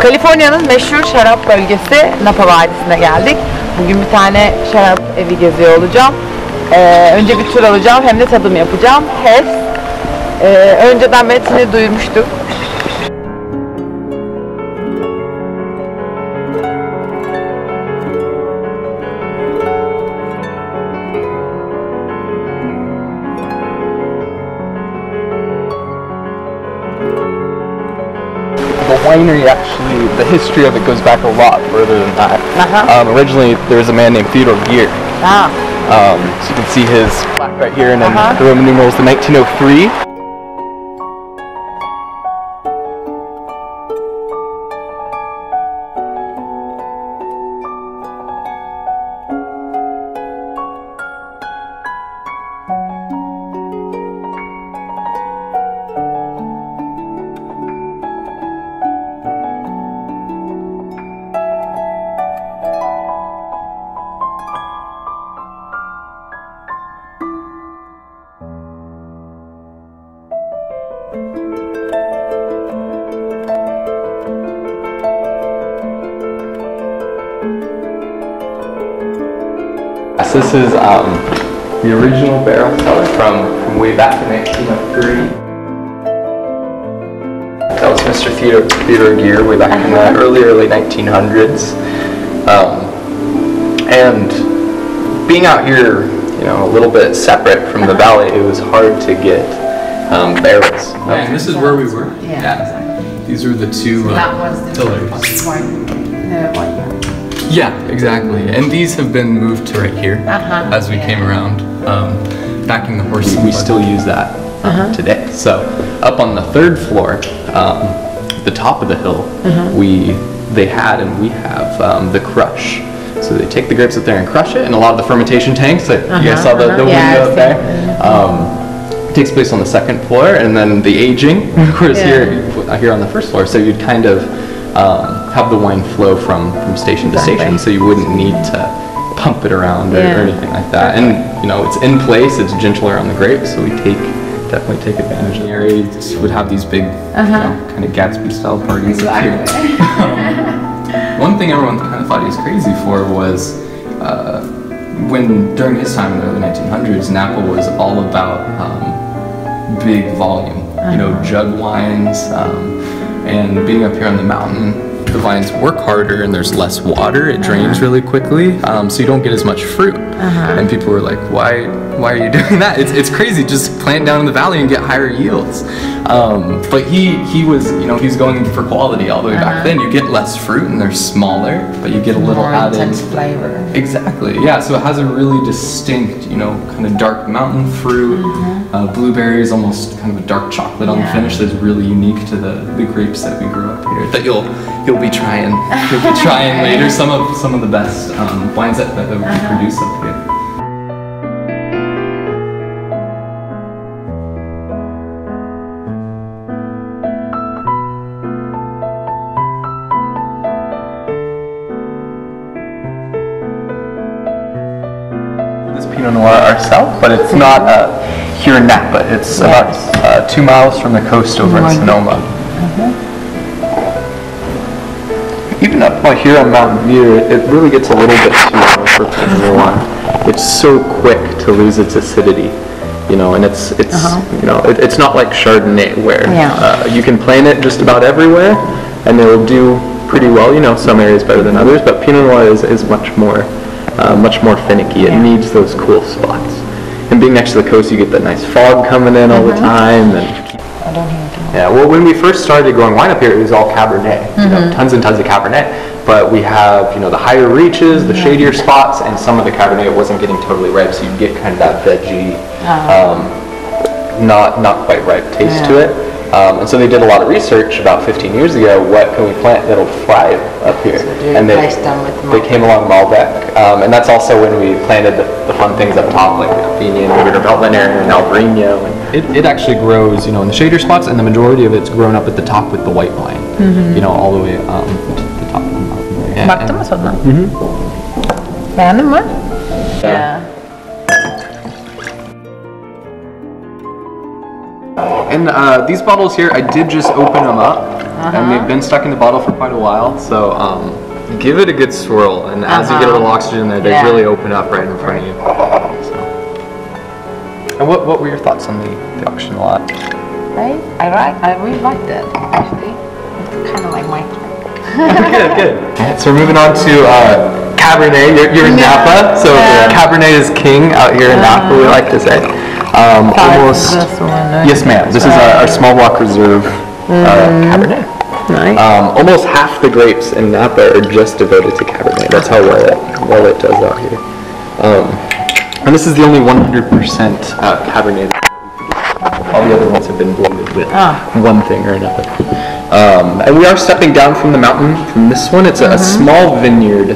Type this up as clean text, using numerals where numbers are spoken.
Kaliforniya'nın meşhur şarap bölgesi Napa Vadisi'ne geldik. Bugün bir tane şarap evi geziyor olacağım. Önce bir tur alacağım, hem de tadım yapacağım. Önceden metnini duymuştuk. The winery, actually, the history of it goes back a lot further than that. Originally, there was a man named Theodore Diğer. So you can see his plaque right here, and then the Roman numerals, the 1903. This is the original barrel cellar from way back in 1903. That was Mr. Theodore Diğer way back in the early 1900s. And being out here, a little bit separate from the valley, it was hard to get barrels. And this is where we were. Yeah. These are the two pillars. Yeah, exactly. And these have been moved to right here as we came around, backing the horse. We still use that today. So up on the third floor, the top of the hill, they had and we have the crush. So they take the grapes up there and crush it, and a lot of the fermentation tanks, you guys saw the window up there, takes place on the second floor, and then the aging, of course, here on the first floor. So you'd kind of have the wine flow from station to station, so you wouldn't need to pump it around or anything like that. And it's in place, it's gentler on the grapes, so we definitely take advantage of the area. Would have these big, kind of Gatsby style parties up here. One thing everyone kind of thought he was crazy for was when during his time in the early 1900s, Napa was all about big volume, jug wines. And being up here on the mountain, the vines work harder and there's less water, it drains really quickly, so you don't get as much fruit. And people were like, why are you doing that? It's crazy, just plant down in the valley and get higher yields. But he was, he's going for quality all the way back then. You get less fruit and they're smaller, but you get a little added intense flavor. Exactly, yeah, so it has a really distinct, kind of dark mountain fruit, blueberries, almost kind of a dark chocolate on the finish that's really unique to the grapes that we grew up here. That you'll be trying later. Some of the best wines that we produce up here. This Pinot Noir ourselves, but it's not here in Napa. It's about 2 miles from the coast over in Sonoma. Even up here on Mountain View, it really gets a little bit too low for Pinot Noir. It's so quick to lose its acidity, and it's not like Chardonnay where you can plant it just about everywhere and it will do pretty well. Some areas better than others, but Pinot Noir is much more finicky. It needs those cool spots. And being next to the coast, you get that nice fog coming in all the time. And well, when we first started growing wine up here, it was all Cabernet, tons and tons of Cabernet. But we have, the higher reaches, the shadier spots, and some of the Cabernet wasn't getting totally ripe, so you get kind of that veggie, not quite ripe taste to it. And so they did a lot of research about 15 years ago. What can we plant that'll thrive up here? And they came along Malbec, and that's also when we planted the fun things up top, like Athenian, Veltliner, and Albarino. It actually grows, in the shadier spots, and the majority of it's grown up at the top with the white vine, all the way to the top of the mountain. Baktın mı sonra? Beğendin mi? And these bottles here, I did just open them up. and they've been stuck in the bottle for quite a while. So give it a good swirl, and as you get a little oxygen there, they really open up right in front of you. So. And what were your thoughts on the auction lot? I really liked it, actually. It's kind of like my Good. Okay, so we're moving on to Cabernet. You're in Napa, so Cabernet is king out here in Napa, we like to say. Almost. Yes, ma'am. This is our small block reserve Cabernet. Nice. Almost half the grapes in Napa are just devoted to Cabernet. That's how well it does out here. And this is the only 100% Cabernet. All the other ones have been blended with one thing or another. And we are stepping down from the mountain from this one. It's a small vineyard